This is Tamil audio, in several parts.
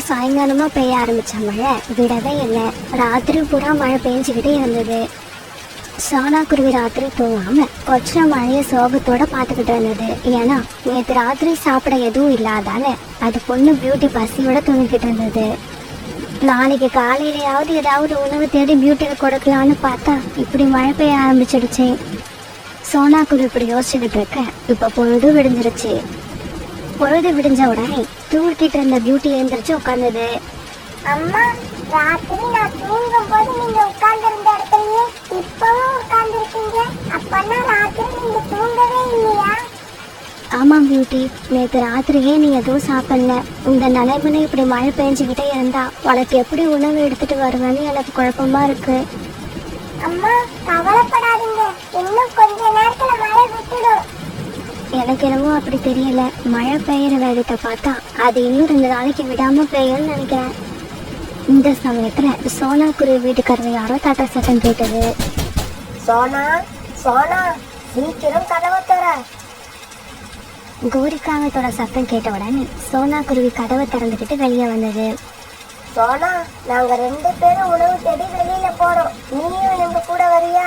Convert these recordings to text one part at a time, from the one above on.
சாயங்காலமா பெய்ய ஆரம்பிச்ச மழை விடவே இல்லை. ராத்திரி பூரா மழை பெஞ்சுக்கிட்டே இருந்தது. சோனா குருவி ராத்திரி தூங்காம கொச்ச மழைய சோகத்தோட பார்த்துக்கிட்டு இருந்தது. ஏன்னா நேற்று ராத்திரி சாப்பிட எதுவும் இல்லாதால அது பொண்ணு பியூட்டி பசியோட தூங்கிக்கிட்டு இருந்தது. நாளைக்கு காலையிலையாவது ஏதாவது உணவு தேடி பியூட்டியில கொடுக்கலான்னு பார்த்தா இப்படி மழை பெய்ய ஆரம்பிச்சிடுச்சு. சோனா குருவி இப்படி யோசிச்சுக்கிட்டு இருக்க இப்ப பொழுது விடிஞ்சிருச்சு. பொழுது விடிஞ்ச உடனே தூங்கிட்டு இருந்த பியூட்டி எழுந்திரிச்சு உட்கார்ந்தது. அம்மா, ராத்திரி நான் தூங்கும் போது நீங்க உட்கார்ந்து இருந்த இடத்துலயே இப்பவும் உட்கார்ந்து இருக்கீங்க. அப்பன்னா ராத்திரி நீங்க தூங்கவே இல்லையா? ஆமாம் பியூட்டி, நேற்று ராத்திரியே நீ எதுவும் சாப்பிடல. இந்த நிலைமையில இப்படி மழை பெஞ்சுக்கிட்டே இருந்தா உனக்கு எப்படி உணவு எடுத்துட்டு வருவேன்னு எனக்கு குழப்பமா இருக்கு. அம்மா, கவலைப்படாதீங்க, இன்னும் கொஞ்ச நேரத்துல மழை விட்டுடும். எனக்கு என்னமோ அப்படி தெரியல. மழை பெய்யுற வேகத்தை பார்த்தா அது இன்னும் 2 நாளைக்கு விடாம பெய்யும்னு நினைக்கிறேன். இந்த சமயத்துல சோனா குருவி வீட்டுக்காரங்க யாரோ தட்ட சத்தம் கேட்டது. சோனா, சோனா, சீக்கிரம் கதவை தர. கோரிக்காகத்தோட சத்தம் கேட்ட உடனே சோனா குருவி கதவை திறந்துக்கிட்டு வெளியே வந்தது. சோனா, நாங்க 2 பேரும் உணவு தேடி வெளியில போறோம், நீயும் எங்க கூட வரியா?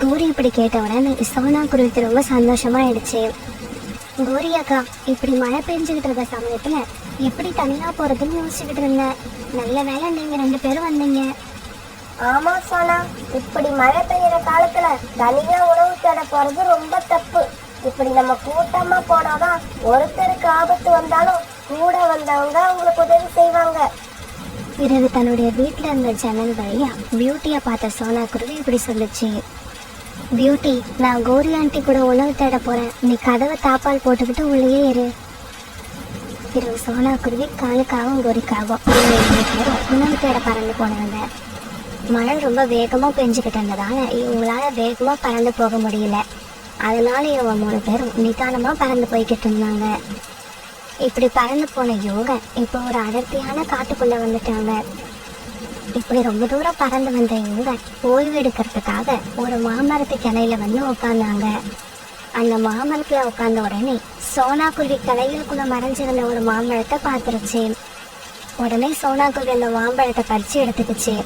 கோரி இப்படி கேட்ட உடனே சோனா குருவிக்கு ரொம்ப சந்தோஷமா ஆயிடுச்சு. கோரி அக்கா, இப்படி மழை பெஞ்சுக்கிட்டு இருந்த சமயத்துல எப்படி தனியா போறதுன்னு யோசிச்சுக்கிட்டு இருந்தேன். நல்ல வேலை நீங்க 2 பேரும் வந்தீங்க. ஆமா சோனா, இப்படி மழை பெய்யுற காலத்துல தனியா உணவு தேட போறது ரொம்ப தப்பு. இப்படி நம்ம கூட்டமா போனாதான் ஒருத்தருக்கு ஆபத்து வந்தாலும் கூட வந்தவங்க உங்களுக்கு உதவி செய்வாங்க. பிறகு தன்னுடைய வீட்டுல இருந்த ஜன்னல் வழியா பியூட்டிய பார்த்த சோனா குருவி இப்படி சொல்லுச்சு. பியூட்டி, நான் கோரி ஆண்டி கூட உணவு தேட போறேன். நீ கதவை தாப்பால் போட்டுக்கிட்டு உள்ளே இரு. பிறகு சோனா குருவி காலுக்காகவும் கோரிக்காகவும் உணவு தேட பறந்து போனாங்க. மழை ரொம்ப வேகமா பெஞ்சுக்கிட்டு இருந்ததால இவங்களால வேகமா பறந்து போக முடியல. அதனால இவங்க 3 பேரும் நிதானமா பறந்து போய்கிட்டு இருந்தாங்க. இப்படி பறந்து போன இவங்க இப்போ ஒரு அடர்த்தியான காட்டுக்குள்ள வந்துட்டாங்க. இப்படி ரொம்ப தூரம் பறந்து வந்த இவங்க ஓய்வு எடுக்கிறதுக்காக ஒரு மாமரத்து கிளையில வந்து உட்கார்ந்தாங்க. அந்த மாமரத்துல உட்கார்ந்த உடனே சோனா குருவி கிளைகளுக்குள்ள மறைஞ்சிருந்த ஒரு மாம்பழத்தை பார்த்துருச்சு. உடனே சோனா குருவி அந்த மாம்பழத்தை பறிச்சு எடுத்துக்கிச்சு.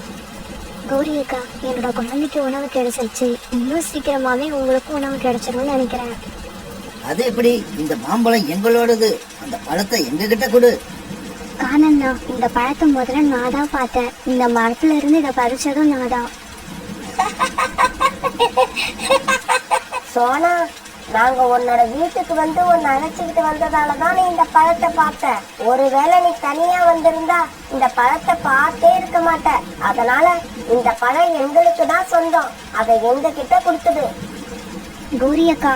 கௌரி அக்கா, என்னோட குழந்தைக்கு உணவு கிடைச்சிருச்சு. இன்னும் சீக்கிரமாவே உங்களுக்கும் உணவு கிடைச்சிரும்னு நினைக்கிறேன். அது எப்படி? இந்த மாம்பழம் எங்களோடது. அந்த பழத்தை எங்ககிட்ட கொடு. காணண்ணா, இந்த பழத்தை முதல்ல நான் தான் பார்த்தேன். இந்த மரத்துல இருந்து இதை பறிச்சதும் நான் தான். சோனா, நாங்க உன்னோட வீட்டுக்கு வந்து உன்னை அழைச்சிக்கிட்டு வந்ததாலதான் நீ இந்த பழத்தை பார்த்த. ஒருவேளை நீ தனியா வந்திருந்தா இந்த பழத்தை பார்த்தே இருக்க மாட்ட. அதனால இந்த பழம் எங்களுக்கு தான் சொந்தம். அதை எங்க கிட்ட கொடுத்துடு. கௌரி அக்கா,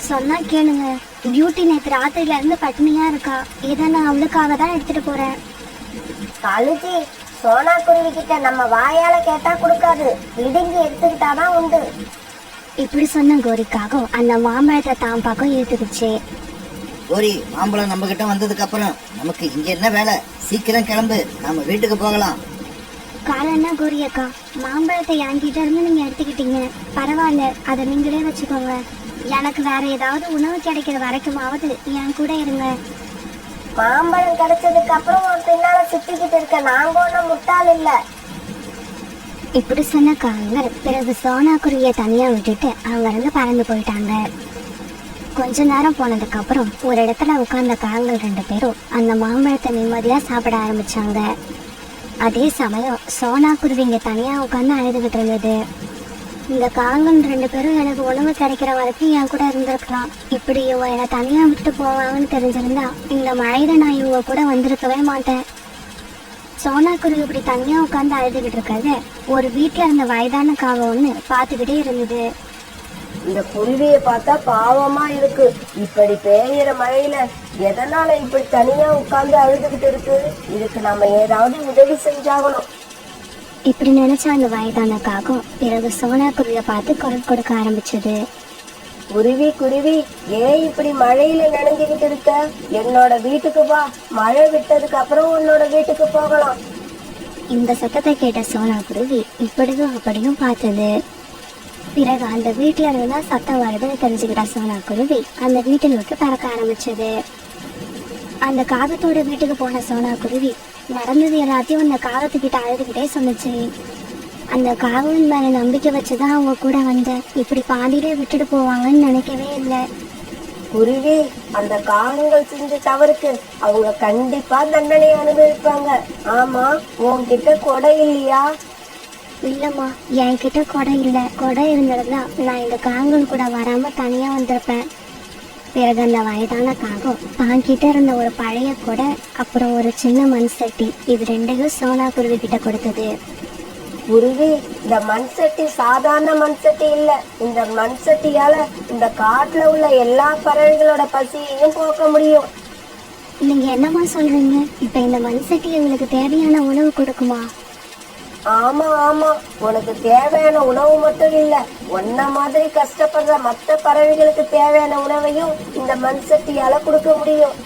சொன்னா கேளுங்க. பியூட்டி நேற்று ராத்திரில இருந்து பட்டினியா இருக்கா. இதை நான் அவளுக்காக தான் எடுத்துட்டு போறேன். காலுஜி, சோனா குருவி கிட்ட நம்ம வாயால கேட்டா கொடுக்காது, இடுங்கி எடுத்துக்கிட்டாதான் உண்டு. இப்படி சொன்ன கோரிக்காக அந்த மாம்பழத்தை தான் பக்கம் இழுத்துக்குச்சு. கோரி, மாம்பழம் நம்ம கிட்ட வந்ததுக்கு அப்புறம் நமக்கு இங்க என்ன வேலை? சீக்கிரம் கிளம்பு, நாம வீட்டுக்கு போகலாம். காலன்னா கோரி அக்கா, மாம்பழத்தை என்கிட்ட இருந்து நீங்க எடுத்துக்கிட்டீங்க. பரவாயில்ல, அதை நீங்களே வச்சுக்கோங்க. எனக்கு வேற ஏதாவது உணவு கிடைக்கிற வரைக்குமாவது என் கூட இருங்க. மாம்பழம் கிடைச்சதுக்கு அப்புறம் உன் பின்னால சுத்திக்கிட்டு இருக்க நாங்க ஒன்னும் முட்டாள் இல்ல. இப்படி சொன்ன காலங்கள் பிறகு சோனா குருவியை தனியா விட்டுட்டு அவங்க இருந்து பறந்து போயிட்டாங்க. கொஞ்ச நேரம் போனதுக்கு அப்புறம் ஒரு இடத்துல உட்கார்ந்த காலங்கள் 2 பேரும் அந்த மாம்பழத்தை நிம்மதியா சாப்பிட ஆரம்பிச்சாங்க. அதே சமயம் சோனா குருவி இங்க தனியா உட்கார்ந்து அழுதுகிட்டு இருந்தது. இந்த காலங்கள் 2 பேரும் எனக்கு உணவு கிடைக்கிற வரைக்கும் என் கூட இருந்திருக்கலாம். இப்படி இவங்க என்னை தனியா விட்டு போவாங்கன்னு தெரிஞ்சிருந்தா இந்த மழையில நான் இவங்க கூட வந்திருக்கவே மாட்டேன். சோனா குருவி இப்படி தனியா உட்காந்து அழுதுகிட்டு இருக்காது ஒரு வீட்டுல இருந்த வயதான காவை ஒண்ணு பாத்துக்கிட்டே இருந்தது. இந்த குருவியை பார்த்தா பாவமா இருக்கு. இப்படி பெய்யுற மழையில எதனால இப்படி தனியா உட்கார்ந்து அழுதுகிட்டு இருக்கு? இதுக்கு நாம ஏதாவது உதவி செஞ்சாகணும். இப்படி நினைச்ச அந்த வயதான காகம் பிறகு சோனா குருவியை பார்த்து குரல் கொடுக்க ஆரம்பிச்சது. குருவி குருவி, ஏன் இப்படி மழையில நனைஞ்சுக்கிட்டு இருக்க? என்னோட வீட்டுக்கு வா, மழை விட்டதுக்கு அப்புறம் உன்னோட வீட்டுக்கு போகலாம். இந்த சத்தத்தை கேட்ட சோனா குருவி இப்படியும் அப்படியும் பார்த்தது. பிறகு அந்த வீட்டுல இருந்துதான் சத்தம் வருதுன்னு தெரிஞ்சுக்கிட்ட சோனா குருவி அந்த வீட்டை நோக்கி பறக்க ஆரம்பிச்சது. அந்த காகத்தோட வீட்டுக்கு போன சோனா குருவி நடந்தது எல்லாத்தையும் அந்த காகத்துக்கிட்ட அழுதுகிட்டே சொன்னுச்சு. அந்த காகம் மேல நம்பிக்கை வச்சுதான் அவங்க கூட வந்தேன். இப்படி பாதியிலே விட்டுட்டு போவாங்கன்னு நினைக்கவே இல்லை. குருவி, அந்த காகங்கள் செஞ்ச தவறுக்கு அவங்க கண்டிப்பா தண்டனை அனுபவிப்பாங்க. ஆமா, உன்கிட்ட கொடை இல்லையா? இல்லம்மா, என்கிட்ட கொடை இல்லை. கொடை இருந்திருந்தா நான் இந்த காகங்கள் கூட வராம தனியா வந்திருப்பேன். பிறகு அந்த வயதான காகம் தாங்கிட்ட இருந்த ஒரு பழைய கொடை, அப்புறம் ஒரு சின்ன மண் சட்டி, இது ரெண்டையும் சோனா குருவி கிட்ட கொடுத்தது. குருவி, இந்த மண் சட்டி சாதாரண மண் சட்டி இல்ல. இந்த மண் சட்டியால இந்த காட்டுல உள்ள எல்லா பறவைகளோட பசியையும் போக்க முடியும். நீங்க என்னம்மா சொல்றீங்க? இப்ப இந்த மண் சட்டி உங்களுக்கு தேவையான உணவு கொடுக்குமா? ஆமா ஆமா, உனக்கு தேவையான உணவு மட்டும் இல்ல, ஒன்ன மாதிரி கஷ்டப்படுற மற்ற பறவைகளுக்கு தேவையான உணவையும் இந்த மண் சட்டியால கொடுக்க முடியும்.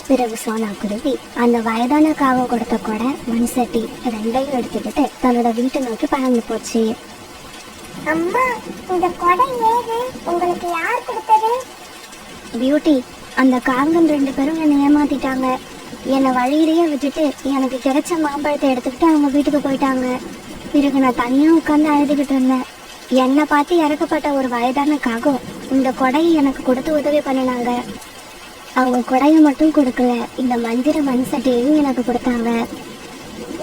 பிறகு சோனா குருவி அந்த வயதான காகம் கொடுத்த கொடை, மண் சட்டி ரெண்டையும் எடுத்துக்கிட்டு தன்னோட வீட்டை நோக்கி பறந்து போச்சு. அம்மா, இந்த கொடை ஏது? உங்களுக்கு யார் கொடுத்தது? பியூட்டி, அந்த காகங்கள் 2 பேரும் என்னை ஏமாத்திட்டாங்க. என்னை வழியிலேயே விட்டுட்டு எனக்கு கிடைச்ச மாம்பழத்தை எடுத்துக்கிட்டு அவங்க வீட்டுக்கு போயிட்டாங்க. பிறகு நான் தனியா உட்காந்து அழுதுகிட்டு இருந்தேன். என்னை பார்த்து இறக்கப்பட்ட ஒரு வயதான காகம் இந்த கொடையை எனக்கு கொடுத்து உதவி பண்ணினாங்க. அவங்க கொடையை மட்டும் கொடுக்கல, இந்த மந்திர மண் சட்டியையும் எனக்கு கொடுத்தாங்க.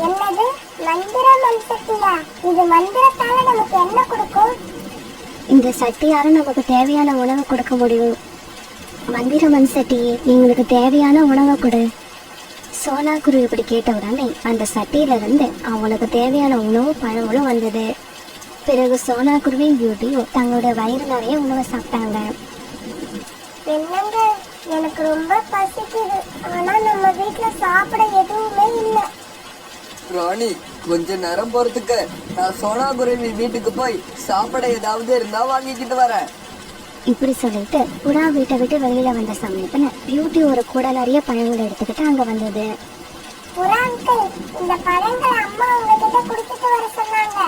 என்னது மந்திர மண் சட்டியா? இது மந்திரத்தால நமக்கு என்ன கொடுக்கும்? இந்த சட்டியால நமக்கு தேவையான உணவை கொடுக்க முடியும். மந்திர மண் சட்டியே, எங்களுக்கு தேவையான உணவை கொடு. சோனா குருவி இப்படி கேட்ட உடனே அந்த சட்டியில இருந்து அவங்களுக்கு தேவையான உணவு பழங்களும் வந்தது. பிறகு சோனா குருவியும் பியூட்டியும் தங்களோட வயிறு நிறைய உணவை சாப்பிட்டாங்க. என்னங்க, எனக்கு ரொம்ப பசிக்குது. ஆனா நம்ம வீட்ல சாப்பிட எதுவுமே இல்ல. ராணி, கொஞ்ச நேரம் போறதுக்கு நான் சோனா குருவி வீட்டுக்கு போய் சாப்பிட ஏதாவது இருந்தா வாங்கிக்கிட்டு வரேன். இப்படி சொல்லிட்டு புறா வீட்டை விட்டு வெளியில வந்த சமயத்துல பியூட்டி ஒரு கூட நிறைய பழங்களை எடுத்துக்கிட்டு அங்க வந்தது. புறா அங்கிள், இந்த பழங்களை அம்மா உங்ககிட்ட குடுத்துட்டு வர சொன்னாங்க.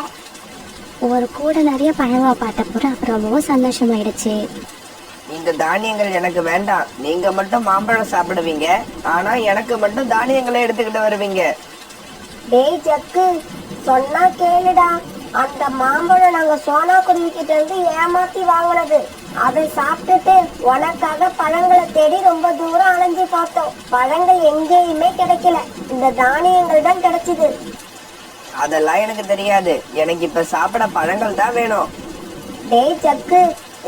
ஒரு கூட நிறைய பழங்களை பார்த்த புறா ரொம்பவும் சந்தோஷமாயிடுச்சு. இந்த தானியங்கள் எனக்கு வேண்டாம். நீங்க மட்டும் மாம்பழம் சாப்பிடுவீங்க, ஆனா எனக்கு மட்டும் தானியங்களை எடுத்துக்கிட்டு வருவீங்க. டேய் ஜக்கு, சொன்னா கேளுடா. அந்த மாம்பழம் நாங்க சோனா குருவி கிட்ட இருந்து ஏமாத்தி வாங்கினது. அதை சாப்பிட்டுட்டு உனக்காக பழங்களை தேடி ரொம்ப தூரம் அலைஞ்சு பார்த்தோம். பழங்கள் எங்கேயுமே கிடைக்கல, இந்த தானியங்கள் தான் கிடைச்சது. அதெல்லாம் எனக்கு தெரியாது. எனக்கு இப்ப சாப்பிட பழங்கள் தான் வேணும். டேய் ஜக்கு,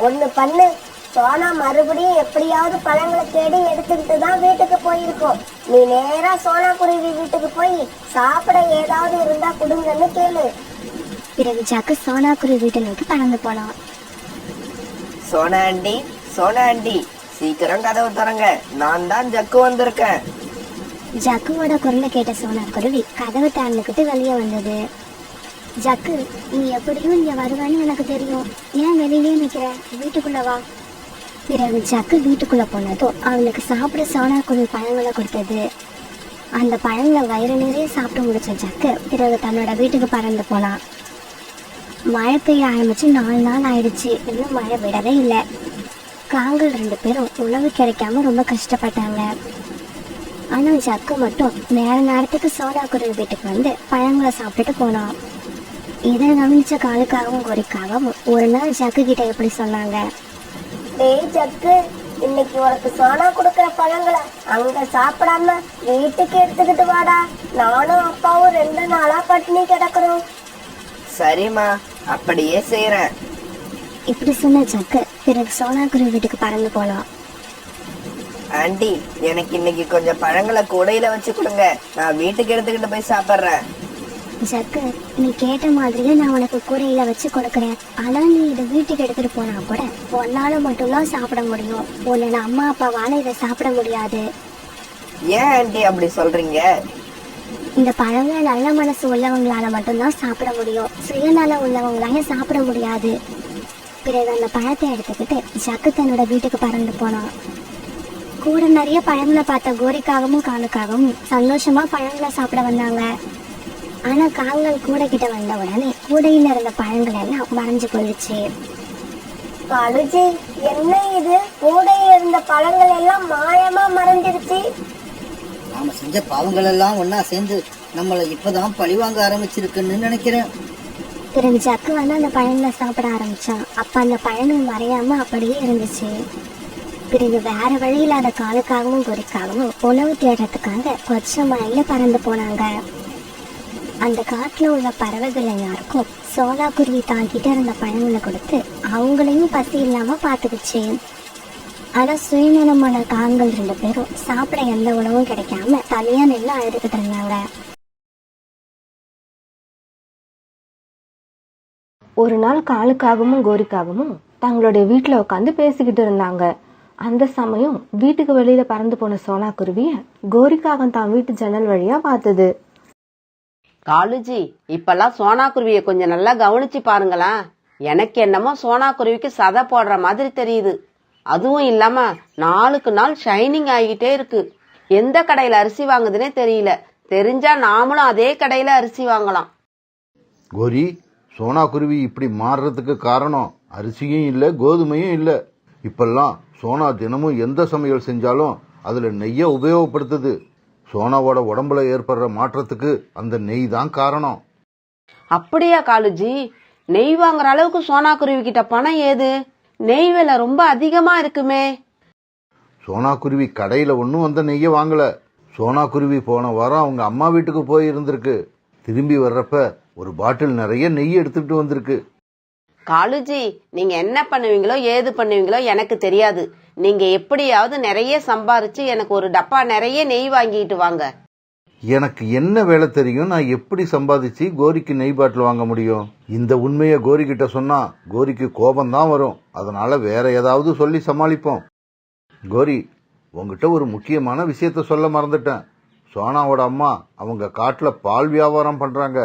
ஒண்ணு பண்ணு. சோனா மறுபடியும் எப்படியாவது பழங்களை தேடி எடுத்துக்கிட்டு தான் வீட்டுக்கு போயிருக்கோம். நீ நேரா சோனா குருவி வீட்டுக்கு போய் சாப்பிட ஏதாவது இருந்தா கொடுங்கன்னு கேளு. பிறகு ஜக்கு சோனா குருவி வீட்டை நோக்கி பறந்து போனான். சோனா ஆண்டி, சோனா ஆண்டி, சீக்கிரம் கதவு திறங்க. நான் தான் ஜக்கு வந்திருக்கேன். ஜக்குவோட குரலை கேட்ட சோனா குருவி கதவை திறந்துக்கிட்டு வெளியே வந்தது. ஜக்கு, நீ எப்படியும் இங்க வருவான்னு எனக்கு தெரியும். ஏன் வெளியிலே நிக்கிற? வீட்டுக்குள்ள வா. பிறகு ஜக்கு வீட்டுக்குள்ள போனதும் அவனுக்கு சாப்பிட சோனா குருவி பழங்களை கொடுத்தது. அந்த பழங்களை வயிறு நிறைய சாப்பிட்டு முடிச்ச ஜக்கு பிறகு தன்னோட வீட்டுக்கு பறந்து போனான். மழை பெய்ய ஆரம்பிச்சு 4 நாள் ஆயிடுச்சு. இன்னும் மழை விடவே இல்லை. காங்கள் 2 பேரும் உணவு கிடைக்காம ரொம்ப கஷ்டப்பட்டாங்க. ஆனா ஜக்கு மட்டும் நேரத்துக்கு சோனா குருவி வீட்டுக்கு வந்து பழங்களை சாப்பிட்டுட்டு போனான். இதை கவனிச்ச காலுக்காகவும் கோரிக்காகவும் ஒரு நாள் ஜக்கு கிட்ட எப்படி சொன்னாங்க. டேய் ஜக்கு, இன்னைக்கு உனக்கு சோனா கொடுக்கற பழங்களை அங்க சாப்பிடாம வீட்டுக்கு எடுத்துக்கிட்டு வாடா. நானும் அப்பாவும் 2 நாளா பட்டினி கிடக்குறோம். சரிம்மா, அப்படியே செய்யறேன். இப்படி சொன்ன ஜக்கு பிறகு சோனா குருவி வீட்டுக்கு பறந்து போனான். ஆண்டி, எனக்கு இன்னைக்கு கொஞ்சம் பழங்களை கூடையில வச்சு கொடுங்க. நான் வீட்டுக்கு எடுத்துக்கிட்டு போய் சாப்பிட்றேன். ஜக்கு, நீ கேட்ட மாதிரியே நான் உனக்கு கூடையில வச்சு கொடுக்குறேன். ஆனா நீ இதை வீட்டுக்கு எடுத்துட்டு போனா கூட உன்னால மட்டும்தான் சாப்பிட முடியும். உன்னோட அம்மா அப்பாவால இதை சாப்பிட முடியாது. ஏன் ஆண்டி அப்படி சொல்றீங்க? இந்த பழங்களை நல்ல மனசு உள்ளவங்களால மட்டும்தான் சாப்பிட முடியும். சுயநலம் உள்ளவங்களால சாப்பிட முடியாது. பிறகு அந்த பழத்தை எடுத்துக்கிட்டு ஜக்கு தன்னோட வீட்டுக்கு பறந்து போனான். கூட நிறைய பழங்களை பார்த்த கோரிக்காகவும் காலுக்காகவும் சந்தோஷமா பழங்களை சாப்பிட வந்தாங்க. ஆனா காங்கள் கூட கிட்ட வந்த உடனே கூடையில இருந்த பழங்கள் எல்லாம் மறைஞ்சு போயிடுச்சு. காலுஜி, என்ன இது? கூடையில இருந்த பழங்கள் எல்லாம் மாயமா மறைஞ்சிருச்சு. நாம செஞ்ச பாவங்கள் எல்லாம் ஒன்னா சேர்ந்து நம்மளை இப்பதான் பழிவாங்க ஆரம்பிச்சிருக்குன்னு நினைக்கிறேன். பிறகு ஜக்கு வந்து அந்த பழங்களை சாப்பிட ஆரம்பிச்சான். அப்ப அந்த பழங்கள் மறையாம அப்படியே இருந்துச்சு. பிறகு வேற வழி இல்லாத காலுக்காகவும் கோரிக்காகவும் உணவு தேடுறதுக்காக கொச்ச மலையில பறந்து போனாங்க. அந்த காட்டுல உள்ள பறவைகள் எல்லாருக்கும் சோனா குருவி தாங்கிட்ட இருந்த பழங்களை கொடுத்து அவங்களையும் பசி இல்லாம பாத்துக்குச்சு. ஆனா சுயநலமான காங்கள் 2 பேரும் சாப்பிட எந்த உணவும் கிடைக்காம தனியா நின்று அழுதுகிட்டு இருந்தாங்க. ஒரு நாள் காலுக்காகவும் கோரிக்காகவும் தங்களுடைய வீட்டுல உட்காந்து பேசிக்கிட்டு இருந்தாங்க. அந்த சமயம் வீட்டுக்கு வெளியில பறந்து போன சோனா குருவிய கோரிக்காகம் தான் வீட்டு ஜன்னல் வழியா பார்த்தது. காலுஜி, இப்பெல்லாம் சோனா குருவியை கொஞ்சம் நல்லா கவனிச்சு பாருங்களேன். எனக்கு என்னமோ சோனா குருவிக்கு சதை போடுற மாதிரி தெரியுது. அதுவும் இல்லாம நாளுக்கு நாள் ஷைனிங் ஆகிட்டே இருக்கு. எந்த கடையில அரிசி வாங்குதுன்னே தெரியல. தெரிஞ்சா நாமளும் அதே கடையில அரிசி வாங்கலாம். கோரி, சோனா குருவி இப்படி மாறுறதுக்கு காரணம் அரிசியும் இல்ல, கோதுமையும் இல்ல. இப்பெல்லாம் சோனா தினமும் எந்த சமையல் செஞ்சாலும் அதுல நெய்ய உபயோகப்படுத்துது. சோனாவோட உடம்புல ஏற்படுற மாற்றத்துக்கு அந்த நெய் தான் காரணம். அப்படியா காலுஜி? நெய் வாங்குற அளவுக்கு சோனா குருவி கிட்ட பணம் ஏது? நெய் விலை ரொம்ப அதிகமா இருக்குமே. சோனா குருவி கடையில ஒன்னும் அந்த நெய்ய வாங்கல. சோனா குருவி போன வாரம் அவங்க அம்மா வீட்டுக்கு போய் இருந்திருக்கு. திரும்பி வர்றப்ப ஒரு பாட்டில் நிறைய நெய் எடுத்துட்டு வந்திருக்கு. காலுஜி, நீங்க என்ன பண்ணுவீங்களோ ஏது பண்ணுவீங்களோ எனக்கு தெரியாது. நீங்க எப்படியாவது நிறைய சம்பாரிச்சு எனக்கு ஒரு டப்பா நிறைய நெய் வாங்கிட்டு வாங்க. எனக்கு என்ன வேலை தெரியும்? நான் எப்படி சம்பாதிச்சு கோரிக்கு நெய் பாட்டில் வாங்க முடியும்? இந்த உண்மையை கோரி கிட்ட சொன்னா கோரிக்கு கோபம் தான் வரும். அதனால வேற ஏதாவது சொல்லி சமாளிப்போம். கோரி, உங்ககிட்ட ஒரு முக்கியமான விஷயத்த சொல்ல மறந்துட்டேன். சோனாவோட அம்மா அவங்க காட்டுல பால் வியாபாரம் பண்றாங்க.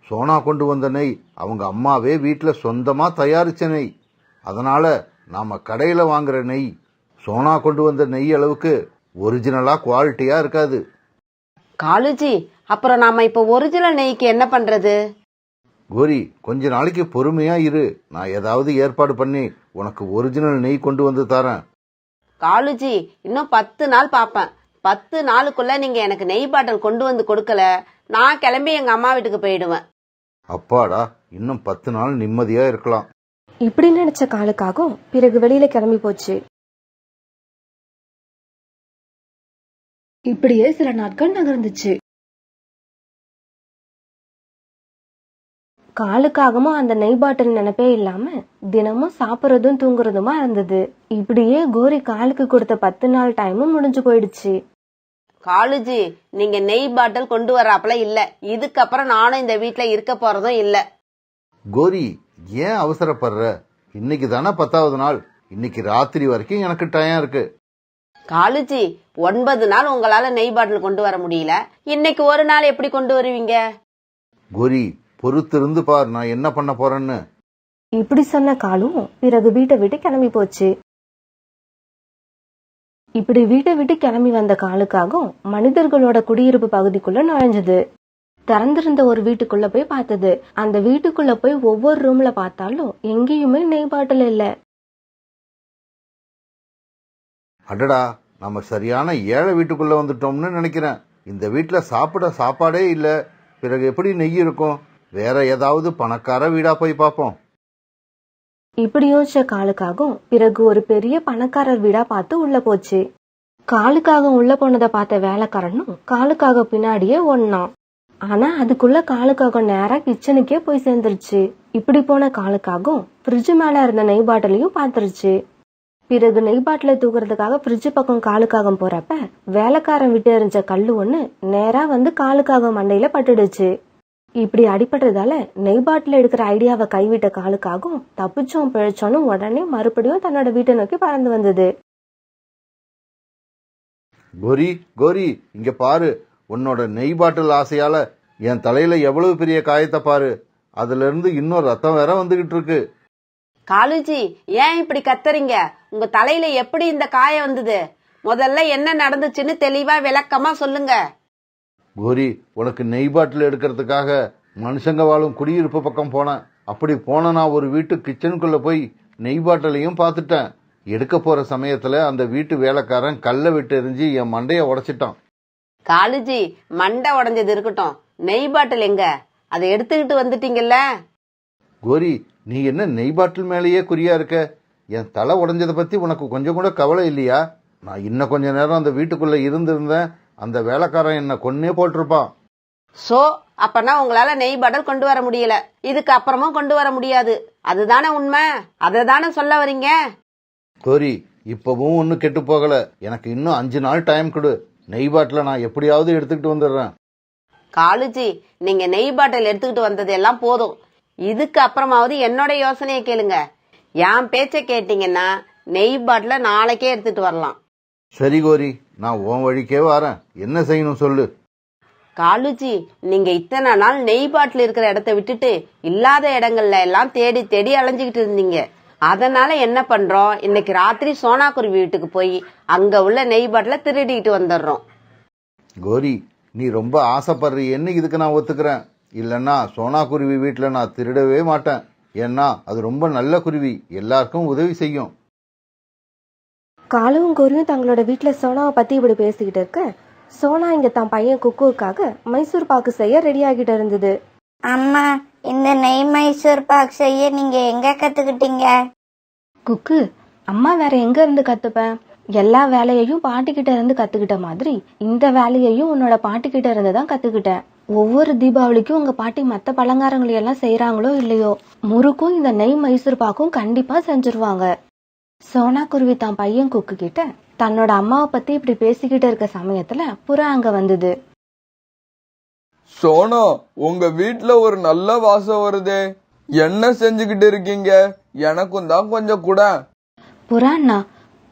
சோனா கொண்டு வந்த நெய் அவங்க அம்மாவே வீட்டுல சொந்தமா தயாரிச்ச நெய். அதனால நாம கடையில வாங்குற நெய் சோனா கொண்டு வந்த நெய் அளவுக்கு ஒரிஜினலா குவாலிட்டியா இருக்காது. காலுஜி, அப்புறம் நாம இப்ப ஒரிஜினல் நெய்க்கு என்ன பண்றது? கோரி, கொஞ்ச நாளைக்கு பொறுமையா இரு. நான் ஏதாவது ஏற்பாடு பண்ணி உனக்கு ஒரிஜினல் நெய் கொண்டு வந்து தரேன். காலுஜி, இன்னும் 10 நாள் பாப்பேன். 10 நாளுக்குள்ள நீங்க எனக்கு நெய் பாட்டில் கொண்டு வந்து கொடுக்கல, நான் கிளம்பி எங்க அம்மா வீட்டுக்கு போயிடுவேன். அப்பாடா, இன்னும் 10 நாள் நிம்மதியா இருக்கலாம். இப்படி நினைச்ச காலுக்காகவும் பிறகு வெளியில கிளம்பி போச்சு. இப்படியே சில நாட்கள் நகர்ந்துச்சு. காலுக்காகவும் அந்த நெய் பாட்டில் நினைப்பே இல்லாம தினமும் சாப்பிடுறதும் தூங்குறதுமா இருந்தது. இப்படியே கோரி காலுக்கு கொடுத்த 10 நாள் டைமும் முடிஞ்சு போயிடுச்சு. காலுஜி, நீங்க நெய் பாட்டில் கொண்டு வராப்பல இல்ல. இதுக்கப்புறம் நானும் இந்த வீட்டுல இருக்க போறதும் இல்ல. கோரி, ஏன் அவசரப்படுற? இன்னைக்கு தானே 10வது நாள். இன்னைக்கு ராத்திரி வரைக்கும் எனக்கு டைம் இருக்கு. காலுஜி, 9 நாள் உங்களால நெய் பாட்டில் கொண்டு வர முடியல. இன்னைக்கு ஒரு நாள் எப்படி கொண்டு வருவீங்க? கோரி, பொறுத்திருந்து பார் நான் என்ன பண்ண போறேன்னு. இப்படி சொன்ன காலும் பிறகு வீட்டை விட்டு கிளம்பி போச்சு. இப்படி வீட்டை விட்டு கிளம்பி வந்த காலுக்காகவும் மனிதர்களோட குடியிருப்பு பகுதிக்குள்ள நுழைஞ்சது. திறந்திருந்த ஒரு வீட்டுக்குள்ள போய் பார்த்தது. அந்த வீட்டுக்குள்ள போய் ஒவ்வொரு ரூம்ல பார்த்தாலும் எங்கேயுமே நெய் பாட்டில் இல்ல. அடடா, நம்ம சரியான ஏழை வீட்டுக்குள்ள வந்துட்டோம்னு நினைக்கிறேன். இந்த வீட்டுல சாப்பிட சாப்பாடே இல்ல. பிறகு எப்படி நெய் இருக்கும்? வேற ஏதாவது பணக்கார வீடா போய் பார்ப்போம். இப்படி யோசிச்ச காலுக்காகவும் பிறகு ஒரு பெரிய பணக்காரர் வீடா பார்த்து உள்ள போச்சு. காலுக்காக உள்ள போனதை பார்த்த வேலைக்காரனும் காலுக்காக பின்னாடியே ஓடினான். ஆனா அதுக்குள்ள காலுக்காக நேரா கிச்சனுக்கே போய் சேர்ந்துருச்சு. இப்படி போன காலுக்காகவும் ஃப்ரிட்ஜ் மேல இருந்த நெய் பாட்டிலையும் பார்த்துருச்சு. பிறகு நெய் பாட்டில தூக்குறதுக்காக ஃப்ரிட்ஜ் பக்கம் காலுக்காகம் போறப்ப வேலைக்காரன் விட்டு எறிஞ்ச கல்லு ஒண்ணு நேரா வந்து காலுக்காக மண்டையில பட்டுடுச்சு. இப்படி அடிபட்டதால நெய் பாட்டில் எடுக்கிற ஐடியாவை கைவிட்ட காலுக்காகவும் தப்பிச்சோம் பிழைச்சோன்னு உடனே மறுபடியும் தன்னோட வீட்டை நோக்கி பறந்து வந்தது. கோரி, கோரி, இங்க பாரு. உன்னோட நெய் பாட்டில் ஆசையால என் தலையில எவ்வளவு பெரிய காயத்தை பாரு. அதுல இருந்து இன்னும் ரத்தம் வேற வந்துகிட்டு இருக்கு. காலுஜி, ஏன் இப்படி கத்துறீங்க? உங்க தலையில எப்படி இந்த காயம் வந்தது? முதல்ல என்ன நடந்துச்சுன்னு தெளிவா விளக்கமா சொல்லுங்க. கோரி, உனக்கு நெய் பாட்டில் எடுக்கிறதுக்காக மனுஷங்க வாழும் குடியிருப்பு பக்கம் போனேன். அப்படி போன நான் ஒரு வீட்டு கிச்சனுக்குள்ள போய் நெய் பாட்டிலையும் பார்த்துட்டேன். எடுக்க போற சமயத்துல அந்த வீட்டு வேலைக்காரன் கல்லை விட்டு எரிஞ்சு என் மண்டைய உடைச்சிட்டான். காலுஜி, மண்டை உடைஞ்சது இருக்கட்டும், நெய் பாட்டில் எங்க? அதை எடுத்துக்கிட்டு வந்துட்டீங்கல்ல? கோரி, நீ என்ன நெய் பாட்டில் மேலேயே குறியா இருக்க? என் தலை உடைஞ்சதை பத்தி உனக்கு கொஞ்சம் கூட கவலை இல்லையா? நான் இன்னும் கொஞ்ச நேரம் அந்த வீட்டுக்குள்ள இருந்திருந்தேன், அந்த வேலைக்காரன் என்ன கொன்னே போட்டிருப்பான். சோ அப்பனா உங்களால நெய் பாட்டில் கொண்டு வர முடியல, இதுக்கு அப்புறமும் கொண்டு வர முடியாது, அதுதானே உண்மை? அதை தானே சொல்ல வரீங்க? கோரி, இப்பவும் ஒன்னும் கெட்டு போகல. எனக்கு இன்னும் 5 நாள் டைம் கொடு. நெய் பாட்டில நான் எப்படியாவது எடுத்துக்கிட்டு வந்துடுறேன். காலுஜி, நீங்க நெய் பாட்டில் எடுத்துக்கிட்டு வந்தது எல்லாம் போதும். இதுக்கு அப்புறமாவது என்னோட யோசனையை கேளுங்க. என் பேச்ச கேட்டீங்கன்னா நெய் பாட்டில நாளைக்கே எடுத்துட்டு வரலாம். சரி கோரி, நான் உன் வழிக்கே வரேன். என்ன செய்யணும் சொல்லு. காலுஜி, நீங்க இத்தனை நாள் நெய் பாட்டில் இருக்கிற இடத்த விட்டுட்டு இல்லாத இடங்கள்ல எல்லாம் தேடி தேடி அலைஞ்சுக்கிட்டு இருந்தீங்க. அதனால என்ன பண்றோம், இன்னைக்கு ராத்திரி சோனா குருவி வீட்டுக்கு போய் அங்க உள்ள நெய் பாட்டில திருடிட்டு வந்துடுறோம். கோரி, நீ ரொம்ப ஆசைப்படுறீன்னு இதுக்கு நான் ஒத்துக்கிறேன். இல்லைன்னா சோனா குருவி வீட்டில் நான் திருடவே மாட்டேன். ஏன்னா அது ரொம்ப நல்ல குருவி, எல்லாருக்கும் உதவி செய்யும். காலுவும் கோரியும் தங்களோட வீட்டுல சோனாவை பத்தி இப்படி பேசிக்கிட்டு இருக்க, சோனா இங்க தான் பையன் குக்குவுக்காக மைசூர் பாக்கு செய்ய ரெடி ஆகிட்டு இருந்தது. அம்மா, இந்த நெய் மைசூர் பாக் செய்ய நீங்க எங்க கத்துக்கிட்டீங்க? குக்கு, அம்மா வேற எங்க இருந்து கத்துப்பேன்? எல்லா வேலையையும் பாட்டிக்கிட்ட இருந்து கத்துக்கிட்ட மாதிரி இந்த வேலையையும் உன்னோட பாட்டிக்கிட்ட இருந்து தான் கத்துக்கிட்டேன். ஒவ்வொரு தீபாவளிக்கும் உங்க பாட்டி மத்த பலகாரங்களை எல்லாம் செய்யறாங்களோ இல்லையோ, முறுக்கும் இந்த நெய் மைசூர் பாக்கும் கண்டிப்பா செஞ்சிருவாங்க. சோனா குருவி தான் பையன் குக்கு கிட்ட தன்னோட அம்மாவை பத்தி இப்படி பேசிக்கிட்டு இருக்க சமயத்துல புறா அங்க வந்தது. சோனா, உங்க வீட்ல ஒரு நல்ல வாசம் வருதே, என்ன செஞ்சுக்கிட்டு இருக்கீங்க? எனக்கும் தான் கொஞ்சம் கூட. புறாண்ணா,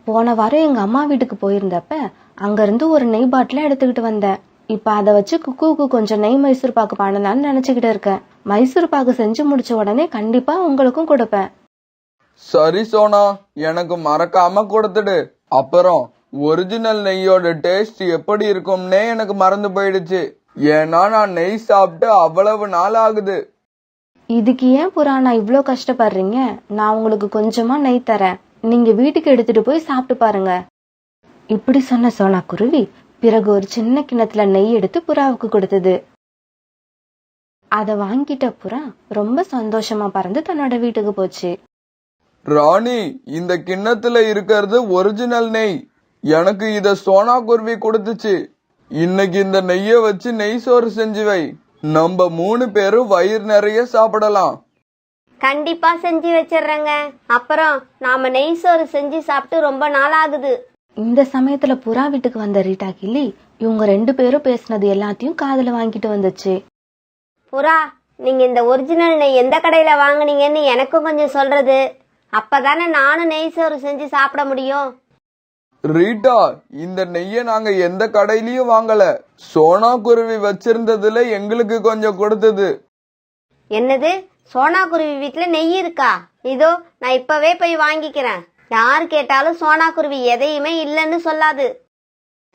போன வாரம் எங்க அம்மா வீட்டுக்கு போயிருந்தப்ப அங்க இருந்து ஒரு நெய் பாட்டில எடுத்துக்கிட்டு வந்தேன். இப்ப அதை வச்சு குக்குவுக்கு கொஞ்சம் நெய் மைசூர் பாக்கு பண்ணலான்னு நினைச்சுக்கிட்டு இருக்கேன். மைசூர் பாக்கு செஞ்சு முடிச்ச உடனே கண்டிப்பா உங்களுக்கும் கொடுப்பேன். சரி சோனா, எனக்கு மறக்காம கொடுத்துடு. அப்புறம் ஒரிஜினல் நெய்யோட டேஸ்ட் எப்படி இருக்கும்னே எனக்கு மறந்து போயிடுச்சு. ஏன்னா நான் நெய் சாப்பிட்டு அவ்வளவு நாள் ஆகுது. இதுக்கு ஏன் புறாண்ணா இவ்ளோ கஷ்டப்படுறீங்க? நான் உங்களுக்கு கொஞ்சமா நெய் தரேன், நீங்க வீட்டுக்கு எடுத்துட்டு போய் சாப்பிட்டு பாருங்க. இப்படி சொன்ன சோனா குருவி பிறகு ஒரு சின்ன கிண்ணத்துல நெய் எடுத்து புறாவுக்கு கொடுத்தது. அத வாங்கிட்ட புறா ரொம்ப சந்தோஷமா பறந்து தன்னோட வீட்டுக்கு போச்சு. ராணி, இந்த கிண்ணத்துல இருக்கிறது ஒரிஜினல் நெய். எனக்கு இத சோனா குருவி கொடுத்துச்சு. இன்னைக்கு இந்த நெய்ய வச்சு நெய் சோறு செஞ்சு வை. நம்ம 3 பேரும் வயிறு நிறைய சாப்பிடலாம். கண்டிப்பா செஞ்சு வச்சிடுறேங்க. அப்புறம் நாம நெய் சோறு செஞ்சு சாப்பிட்டு ரொம்ப நாள் ஆகுது. இந்த சமயத்துல புறா வீட்டுக்கு வந்த ரீட்டா கிளி இவங்க 2 பேரும் பேசினது எல்லாத்தையும் காதுல வாங்கிட்டு வந்துச்சு. புறா, நீங்க இந்த ஒரிஜினல் நெய் எந்த கடையில வாங்குனீங்கன்னு எனக்கும் கொஞ்சம் சொல்றது. அப்பதானே நானும் நெய் சோறு செஞ்சு சாப்பிட முடியும். ரீட்டா, இந்த நெய்ய நாங்க எந்த கடையிலயும் வாங்கல. சோனா குருவி வச்சிருந்ததுல எங்களுக்கு கொஞ்சம் கொடுத்தது. என்னது, சோனா குருவி வீட்டுல நெய் இருக்கா? இதோ நான் இப்பவே போய் வாங்கிக்கிறேன். யாரு கேட்டாலும் சோனா குருவி எதையுமே இல்லன்னு சொல்லாது.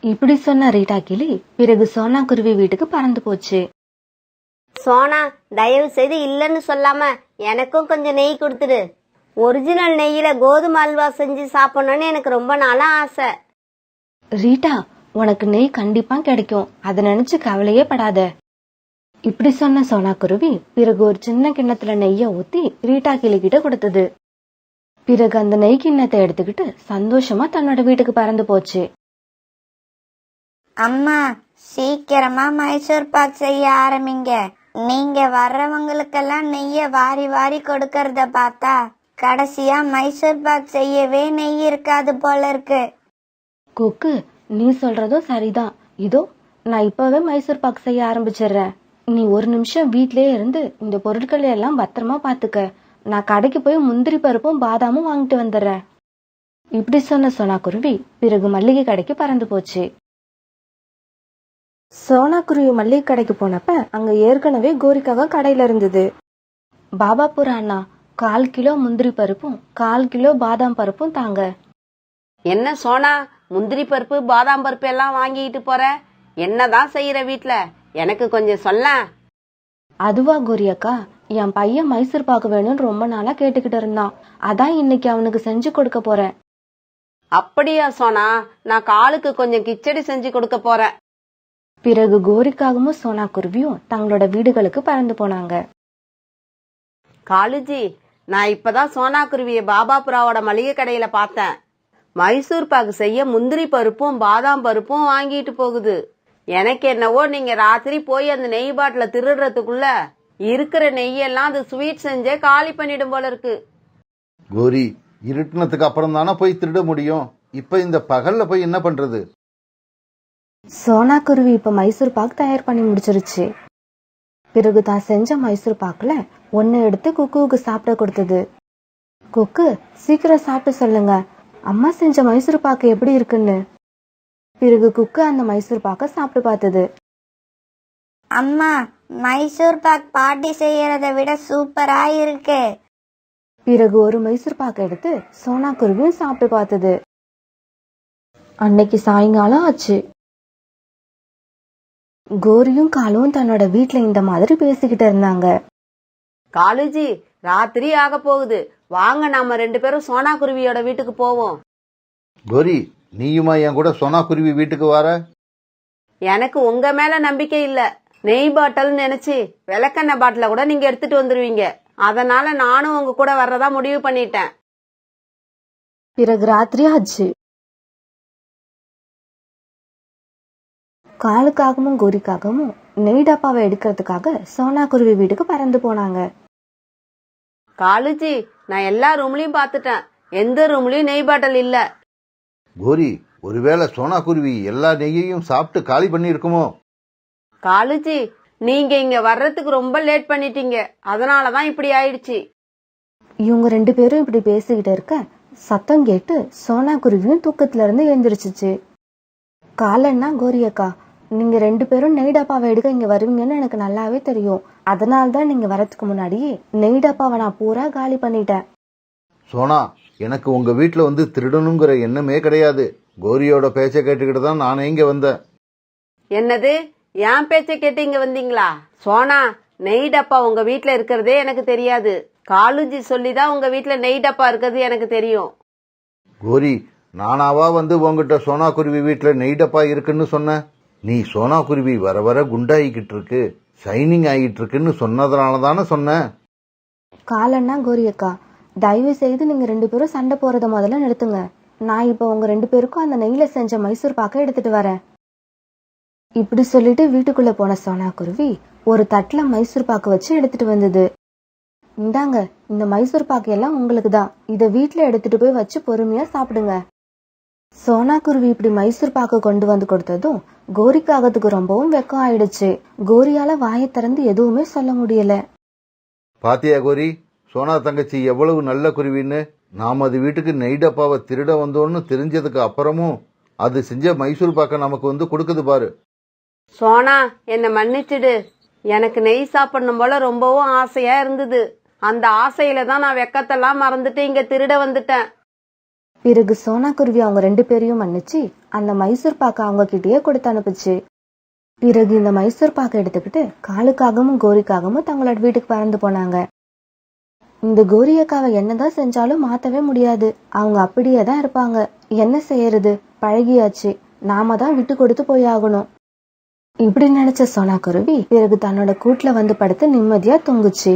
இப்படி சொன்ன ரீட்டா கிளி பிறகு சோனா குருவி வீட்டுக்கு பறந்து போச்சு. சோனா, தயவு செய்து இல்லன்னு சொல்லாம எனக்கும் கொஞ்சம் நெய் கொடுத்துடு. ஒரிஜினல் நெய்யில கோதுமை அல்வா செஞ்சு சாப்பிடணும்னு எனக்கு ரொம்ப நாளா ஆசை. ரீட்டா, உனக்கு நெய் கண்டிப்பா கிடைக்கும், அதை நினைச்சு கவலையே படாத. இப்படி சொன்ன சோனா குருவி பிறகு ஒரு சின்ன கிண்ணத்துல நெய்ய ஊத்தி ரீட்டா கிளி கிட்ட கொடுத்தது. பிறகு அந்த நெய் கிண்ணத்தை எடுத்துக்கிட்டு சந்தோஷமா தன்னோட வீட்டுக்கு பறந்து போச்சு. அம்மா, சீக்கிரமா மைசூர் பாக் செய்ய ஆரம்பிங்க. நீங்க வர்றவங்களுக்கெல்லாம் நெய்ய வாரி வாரி கொடுக்கறத பார்த்தா கடைசியா மைசூர் பாக் செய்யவே நெய் இருக்காது போல இருக்கு. கொக்கு, நீ சொல்றதும் சரிதான். இதோ நான் இப்பவே மைசூர் பாக் செய்ய ஆரம்பிச்சிடுறேன். நீ ஒரு நிமிஷம் வீட்லயே இருந்து இந்த பொருட்களை எல்லாம் பத்திரமா பாத்துக்க. நான் கடைக்கு போய் முந்திரி பருப்பும் பாதாமும் வாங்கிட்டு வந்துடுறேன். இப்படி சொன்ன சோனா குருவி பிறகு மல்லிகை கடைக்கு பறந்து போச்சு. சோனா குருவி மல்லிகை கடைக்கு போனப்ப அங்க ஏற்கனவே கோரிக்காக கடையில இருந்தது. பாபா புரா அண்ணா, 1/4 கிலோ முந்திரி பருப்பும் 1/4 கிலோ பாதாம் பருப்பும் தாங்க. என்ன சோனா, முந்திரி பருப்பு பாதாம் பருப்பு எல்லாம் வாங்கிட்டு போற? என்னதான் செய்யற வீட்ல? எனக்கு கொஞ்சம் சொல்ல. அதுவா கோரி அக்கா, என் பையன் மைசூர் பாக்கு வேணும்னு ரொம்ப நாளா கேட்டுக்கிட்டு இருந்தான். அதான் இன்னைக்கு அவனுக்கு செஞ்சு கொடுக்க போறேன். அப்படியா சோனா, நான் காலுக்கு கொஞ்சம் கிச்சடி செஞ்சு கொடுக்க போறேன். பிறகு கோரிக்காகவும் சோனா குருவியும் தங்களோட வீடுகளுக்கு பறந்து போனாங்க. காலுஜி, நான் இப்பதான் சோனா குருவிய பாபாபுராவோட மளிகை கடையில பார்த்தேன். மைசூர் பாக்கு செய்ய முந்திரி பருப்பும் பாதாம் பருப்பும் வாங்கிட்டு போகுது. எனக்கு என்னவோ நீங்க ராத்திரி போய் அந்த நெய் பாட்டில திருடுறதுக்குள்ள இருக்கிற நெய்யெல்லாம் அது ஸ்வீட் செஞ்சே காலி பண்ணிடும் போல இருக்கு. கோரி, இருட்டினத்துக்கு அப்புறம் தானே போய் திருட முடியும். இப்ப இந்த பகல்ல போய் என்ன பண்றது? சோனா குருவி இப்ப மைசூர் பாக்கு தயார் பண்ணி முடிச்சிருச்சு. பிறகு தான் செஞ்ச மைசூர் பாக்குல ஒன்னு எடுத்து குக்குவுக்கு சாப்பிட கொடுத்தது. குக்கு, சீக்கிரம் சாப்பிட்டு சொல்லுங்க, அம்மா செஞ்ச மைசூர் பாக்கு எப்படி இருக்குன்னு. பிறகு குக்கு அந்த மைசூர் பாக்க சாப்பிட்டு பார்த்தது. அம்மா, மைசூர் பாக் பாட்டி செய்யறத விட சூப்பரா இருக்கு. பிறகு ஒரு மைசூர் பாக்கு எடுத்து சோனா குருவியும் சாப்பிட்டு பார்த்தது. அன்னைக்கு சாயங்காலம் ஆச்சு. கோரியும் காலும் தன்னோட வீட்டுல இந்த மாதிரி பேசிக்கிட்டு இருந்தாங்க. காலுஜி, ராத்திரி ஆக போகுது, வாங்க நாம 2 பேரும் சோனா குருவியோட வீட்டுக்கு போவோம். கோரி, நீயுமா என் கூட சோனா குருவி வீட்டுக்கு வர? எனக்கு உங்க மேல நம்பிக்கை இல்ல. நெய் பாட்டில் நினைச்சு விளக்கெண்ணெய் பாட்டில கூட நீங்க எடுத்துட்டு வந்துருவீங்க. அதனால நானும் உங்க கூட வர்றதா முடிவு பண்ணிட்டேன். பிறகு ராத்திரி ஆச்சு. காலுக்காகவும் கோரிக்காகவும் நெய் டப்பாவை எடுக்கிறதுக்காக சோனா குருவி வீட்டுக்கு பறந்து போனாங்க. காலுஜி, நான் எல்லா ரூம்லயும் பாத்துட்டேன், எந்த ரூம்லயும் நெய் பாட்டில் இல்ல. கோரி, ஒருவேளை சோனா குருவி எல்லா நெய்யையும் சாப்பிட்டு காலி பண்ணி இருக்குமோ? காலுஜி, நீங்க இங்க வர்றதுக்கு ரொம்ப லேட் பண்ணிட்டீங்க, அதனாலதான் இப்படி ஆயிடுச்சு. இவங்க 2 பேரும் இப்படி பேசிக்கிட்டு இருக்க சத்தம் கேட்டு சோனா குருவியும் தூக்கத்துல இருந்து எழுந்திருச்சுச்சு. காலன்னா, கோரியக்கா, நீங்க 2 பேரும் நெய் டப்பாவை எடுக்க இங்க வருவீங்கன்னு எனக்கு நல்லாவே தெரியும். அதனால்தான் நீங்க வரதுக்கு முன்னாடியே நெய் டப்பாவை நான் பூரா காலி பண்ணிட்டேன். சோனா, எனக்கு உங்க வீட்டுல வந்து திருடணுங்கிற எண்ணமே கிடையாது. கோரியோட பேச்ச கேட்டுக்கிட்டு தான் நானே இங்க வந்தேன். என்னது, என் பேச்சை கேட்டு இங்க வந்தீங்களா? சோனா, நெய் டப்பா உங்க வீட்டுல இருக்கிறதே எனக்கு தெரியாது. காலுஜி சொல்லிதான் உங்க வீட்டுல நெய் டப்பா இருக்கிறது எனக்கு தெரியும். கோரி, நானாவா வந்து உங்ககிட்ட சோனா குருவி வீட்டுல நெய் டப்பா இருக்குன்னு சொன்னேன்? நீ சோனா குருவி வர வர குண்டாயிக்கிட்டு இருக்கு, ஷைனிங் ஆகிட்டு இருக்குன்னு சொன்னதுனால தானே சொன்னேன். காலன்னா, கோரியக்கா, தயவு செய்து நீங்க 2 பேரும் சண்டை போறத முதல்ல நிறுத்துங்க. நான் இப்ப உங்க 2 பேருக்கும் அந்த நெய்ல செஞ்ச மைசூர் பாக்க எடுத்துட்டு வரேன். இப்படி சொல்லிட்டு வீட்டுக்குள்ள போன சோனா குருவி ஒரு தட்டுல மைசூர் பாக்கு வச்சு எடுத்துட்டு வந்தது. இந்தாங்க, இந்த மைசூர் பாக்கு எல்லாம் உங்களுக்கு தான். இத வீட்டுல எடுத்துட்டு போய் வச்சு பொறுமையா சாப்பிடுங்க. சோனா குருவி இப்படி மைசூர் பாக்கு கொண்டு வந்து கொடுத்ததும் கோரிக்காகத்துக்கு ரொம்பவும் வெக்கம் ஆயிடுச்சு. கோரியால வாயை திறந்து எதுவுமே சொல்ல முடியல. பாத்தியா கோரி, சோனா தங்கச்சி எவ்வளவு நல்ல குருவின்னு. நாம் அது வீட்டுக்கு நெய் டப்பாவை திருட வந்தோன்னு தெரிஞ்சதுக்கு அப்புறமும் அது செஞ்ச மைசூர் பாக்க நமக்கு வந்து கொடுக்குது பாரு. சோனா, என்ன மன்னிச்சிடு. எனக்கு நெய் சாப்பிடணும் போல ரொம்பவும் ஆசையா இருந்தது. அந்த ஆசையில தான் நான் வெக்கத்தெல்லாம் மறந்துட்டு இங்க திருட வந்துட்டேன். பிறகு சோனா குருவி அவங்க 2 பேரையும் மன்னிச்சு அந்த மைசூர் பாக்க அவங்க கிட்டயே கொடுத்து அனுப்புச்சு. பிறகு இந்த மைசூர் பாக்க எடுத்துக்கிட்டு காலுக்காகவும் கோரிக்காகவும் தங்களோட வீட்டுக்கு பறந்து போனாங்க. இந்த கோரியக்காவை என்னதான் செஞ்சாலும் மாத்தவே முடியாது. அவங்க அப்படியே தான் இருப்பாங்க. என்ன செய்யறது, பழகியாச்சு. நாம தான் விட்டு கொடுத்து போய் ஆகணும். இப்படி நினைச்ச சோனா குருவி பிறகு தன்னோட கூட்டுல வந்து படுத்து நிம்மதியா தூங்குச்சு.